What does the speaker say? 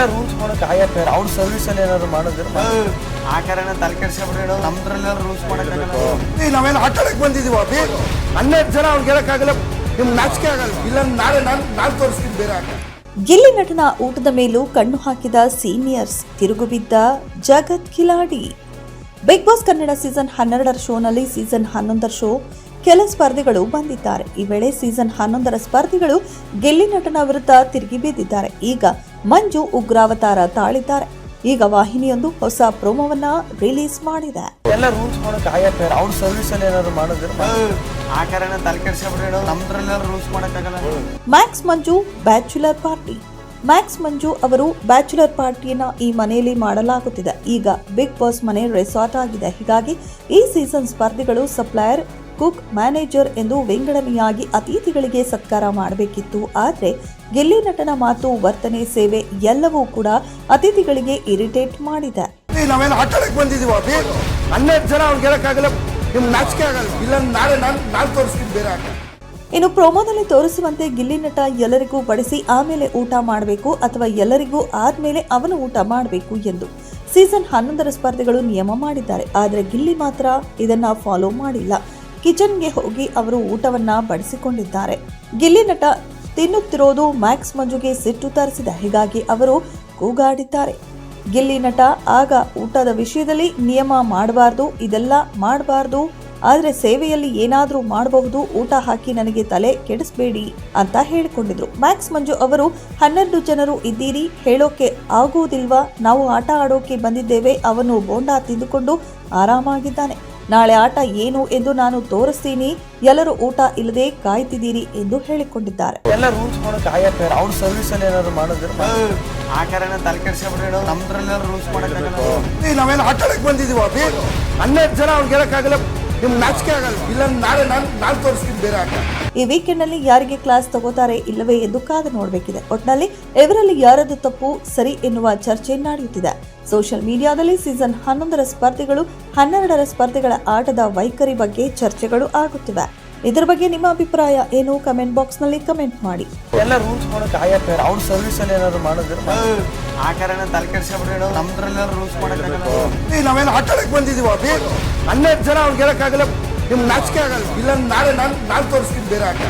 ಎಲ್ಲ ರೂಲ್ಸ್ ಮಾಡಕ್ಕೆ ಆಯತ್ತೆ ಅವ್ರ ಸರ್ವಿಸ್ ಅಲ್ಲಿ ಏನಾದ್ರು ಮಾಡಿದ್ರೆ ಆ ಕಾರಣ ತಲೆ ಕೆಡಿಸ್ಬಿಡ್ರಿ ನಮ್ದ್ರಲ್ಲೆಲ್ಲ ರೂಲ್ಸ್ ಮಾಡಕ್ಕಾಗಲ್ಲ. ನಾವೇನು ಆಟ ಆಡಕ್ಕೆ ಬಂದಿದೀವಿ ಅಭಿ 12 ಜನ ಅವ್ನು ಗೆಲ್ಲಕ್ಕಾಗಲ್ಲ. ನಿಮ್ಗೆ ನಾಚಿಕೆ ಆಗಲ್ಲ. ಇಲ್ಲ ನಾಳೆ ನಾನು ತೋರಿಸ್ತೀನಿ ಬೇರೆ ಆಟ. ಗಿಲ್ಲಿ ನಟನ ಊಟದ ಮೇಲೂ ಕಣ್ಣು ಹಾಕಿದ ಸೀನಿಯರ್ಸ್, ತಿರುಗು ಬಿದ್ದ ಜಗತ್ Kiladi. Big boss Kannada season 12ರ ಶೋನಲ್ಲಿ ಸೀಸನ್ 11ರ ಶೋ ಕೆಲ ಸ್ಪರ್ಧಿಗಳು ಬಂದಿದ್ದಾರೆ. ಈ ವೇಳೆ ಸೀಸನ್ 11ರ ಸ್ಪರ್ಧಿಗಳು ಗಿಲ್ಲಿ ನಟನ ವಿರುದ್ಧ ತಿರುಗಿ ಬಿದ್ದಿದ್ದಾರೆ. ಈಗ ಮಂಜು ಉಗ್ರಾವತಾರ ತಾಳಿದ್ದಾರೆ. ಈಗ ವಾಹಿನಿಯೊಂದು ಹೊಸ ಪ್ರೋಮೋವನ್ನ ರಿಲೀಸ್ ಮಾಡಿದೆ. ಎಲ್ಲ ರೂಲ್ಸ್ ಮಾಡಕ್ಕೆ ಆಯತ್ತೆ ಅವ್ರ ಸರ್ವಿಸ್ ಅಲ್ಲಿ ಏನಾದ್ರು ಮಾಡಿದ್ರೆ ಆ ಕಾರಣ ತಲೆ ಕೆಡಿಸ್ಬಿಡ್ರಿ ನಮ್ದ್ರಲ್ಲೆಲ್ಲ ರೂಲ್ಸ್ ಮಾಡಕ್ಕಾಗಲ್ಲ. ಮ್ಯಾಕ್ಸ್ ಮಂಜು ಬ್ಯಾಚುಲರ್ ಪಾರ್ಟಿ. ಮ್ಯಾಕ್ಸ್ ಮಂಜು ಅವರು ಬ್ಯಾಚುಲರ್ ಪಾರ್ಟಿಯನ್ನ ಈ ಮನೆಯಲ್ಲಿ ಮಾಡಲಾಗುತ್ತಿದೆ. ಈಗ ಬಿಗ್ ಬಾಸ್ ಮನೆ ರೆಸಾರ್ಟ್ ಆಗಿದೆ. ಹೀಗಾಗಿ ಈ ಸೀಸನ್ ಸ್ಪರ್ಧಿಗಳು ಸಪ್ಲೈಯರ್, ಕುಕ್, ಮ್ಯಾನೇಜರ್ ಎಂದು ವಿಂಗಡಣೆಯಾಗಿ ಅತಿಥಿಗಳಿಗೆ ಸತ್ಕಾರ ಮಾಡಬೇಕಿತ್ತು. ಆದರೆ ಗಿಲ್ಲಿ ನಟನ ಮಾತು, ವರ್ತನೆ, ಸೇವೆ ಎಲ್ಲವೂ ಕೂಡ ಅತಿಥಿಗಳಿಗೆ ಇರಿಟೇಟ್ ಮಾಡಿದೆ. ನಾವೇನು ಆಟ ಆಡಕ್ಕೆ ಬಂದಿದೀವಿ ಅಭಿ 12 ಜನ ಅವ್ನು ಗೆಲ್ಲಕ್ಕಾಗಲ್ಲ. ನಿಮ್ಗೆ ನಾಚಿಕೆ ಆಗಲ್ಲ. ಇಲ್ಲ ನಾಳೆ ನಾನು ತೋರಿಸ್ತೀನಿ ಬೇರೆ ಆಟ. ಇನ್ನು ಪ್ರೋಮೋದಲ್ಲಿ ತೋರಿಸುವಂತೆ ಗಿಲ್ಲಿ ನಟ ಎಲ್ಲರಿಗೂ ಬಡಿಸಿ ಆಮೇಲೆ ಊಟ ಮಾಡಬೇಕು ಅಥವಾ ಎಲ್ಲರಿಗೂ ಆದ್ಮೇಲೆ ಅವನು ಊಟ ಮಾಡಬೇಕು ಎಂದು ಸೀಸನ್ 11ರ ಸ್ಪರ್ಧಿಗಳು ನಿಯಮ ಮಾಡಿದ್ದಾರೆ. ಆದರೆ ಗಿಲ್ಲಿ ಮಾತ್ರ ಇದನ್ನ ಫಾಲೋ ಮಾಡಿಲ್ಲ. ಕಿಚನ್ಗೆ ಹೋಗಿ ಅವರು ಊಟವನ್ನ ಬಡಿಸಿಕೊಂಡಿದ್ದಾರೆ. ಗಿಲ್ಲಿ ನಟ ತಿನ್ನುತ್ತಿರೋದು ಮ್ಯಾಕ್ಸ್ ಮಂಜುಗೆ ಸಿಟ್ಟು ತರಿಸಿದೆ. ಹೀಗಾಗಿ ಅವರು ಕೂಗಾಡಿದ್ದಾರೆ. ಗಿಲ್ಲಿ ನಟ ಆಗ ಊಟದ ವಿಷಯದಲ್ಲಿ ನಿಯಮ ಮಾಡಬಾರ್ದು, ಇದೆಲ್ಲ ಮಾಡಬಾರ್ದು, ಆದರೆ ಸೇವೆಯಲ್ಲಿ ಏನಾದರೂ ಮಾಡಬಹುದು, ಊಟ ಹಾಕಿ ನನಗೆ ತಲೆ ಕೆಡಿಸ್ಬೇಡಿ ಅಂತ ಹೇಳಿಕೊಂಡಿದ್ರು. ಮ್ಯಾಕ್ಸ್ ಮಂಜು ಅವರು 12 ಜನರು ಇದ್ದೀರಿ, ಹೇಳೋಕೆ ಆಗುವುದಿಲ್ವಾ? ನಾವು ಆಟ ಆಡೋಕೆ ಬಂದಿದ್ದೇವೆ. ಅವನು ಬೋಂಡಾ ತಿಂದುಕೊಂಡು ಆರಾಮಾಗಿದ್ದಾನೆ. ನಾಳೆ ಆಟ ಏನು ಎಂದು ನಾನು ತೋರಿಸ್ತೀನಿ. ಎಲ್ಲರೂ ಊಟ ಇಲ್ಲದೆ ಕಾಯ್ತಿದ್ದೀರಿ ಎಂದು ಹೇಳಿಕೊಂಡಿದ್ದಾರೆ. ಎಲ್ಲ ರೂಲ್ಸ್ ಮಾಡಕ್ಕೆ ಆಯತ್ತೆ ಅವ್ರ ಸರ್ವಿಸ್ ಅಲ್ಲಿ ಏನಾದ್ರು ಮಾಡಿದ್ರೆ ಆ ಕಾರಣ ತಲೆ ಕೆಡಿಸ್ಬಿಡ್ರಿ ನಮ್ದ್ರಲ್ಲೆಲ್ಲ ರೂಲ್ಸ್ ಮಾಡಕ್ಕಾಗಲ್ಲ. ನಾವೇನು ಆಟ ಆಡಕ್ಕೆ ಬಂದಿದೀವಿ ಅಭಿ 12 ಜನ ಅವ್ನು ಗೆಲ್ಲಕ್ಕಾಗಲ್ಲ. ನಿಮ್ಗೆ ನಾಚಿಕೆ ಆಗಲ್ಲ. ಇಲ್ಲ ನಾಳೆ ನಾನು ತೋರಿಸ್ತೀನಿ ಬೇರೆ ಆಟ. ಈ ವೀಕೆಂಡ್ ನಲ್ಲಿ ಯಾರಿಗೆ ಕ್ಲಾಸ್ ತಗೋತಾರೆ ಇಲ್ಲವೇ ಎಂದು ಕಾದು ನೋಡಬೇಕಿದೆ. ಒಟ್ನಲ್ಲಿ ಇವರಲ್ಲಿ ಯಾರದು ತಪ್ಪು ಸರಿ ಎನ್ನುವ ಚರ್ಚೆ ನಡೆಯುತ್ತಿದೆ. ಸೋಷಿಯಲ್ ಮೀಡಿಯಾದಲ್ಲಿ ಸೀಸನ್ 11ರ ಸ್ಪರ್ಧಿಗಳು 12ರ ಸ್ಪರ್ಧಿಗಳ ಆಟದ ವೈಖರಿ ಬಗ್ಗೆ ಚರ್ಚೆಗಳು ಆಗುತ್ತಿವೆ. ಇದರ ಬಗ್ಗೆ ನಿಮ್ಮ ಅಭಿಪ್ರಾಯ ಏನು? ಕಮೆಂಟ್ ಬಾಕ್ಸ್ ನಲ್ಲಿ ಕಮೆಂಟ್ ಮಾಡಿ. ಎಲ್ಲ ರೂಲ್ಸ್ ಮಾಡಕ್ಕೆ ಆಯತ್ತೆ ಅವ್ರ ಸರ್ವಿಸ್ ಅಲ್ಲಿ ಏನಾದ್ರು ಮಾಡಿದ್ರೆ ಆ ಕಾರಣ ತಲೆ ಕೆಡಿಸ್ಬಿಡ್ರಿ ನಮ್ದ್ರಲ್ಲೆಲ್ಲ ರೂಲ್ಸ್ ಮಾಡಕ್ಕಾಗಲ್ಲ. ನಾವೇನು ಆಟ ಆಡಕ್ಕೆ ಬಂದಿದೀವಿ ಅಭಿ 12 ಜನ ಅವ್ನು ಗೆಲ್ಲಕ್ಕಾಗಲ್ಲ. ನಿಮ್ಗೆ ನಾಚಿಕೆ ಆಗಲ್ಲ. ಇಲ್ಲ ನಾಳೆ ನಾನು ತೋರಿಸ್ತೀನಿ ಬೇರೆ ಆಟ.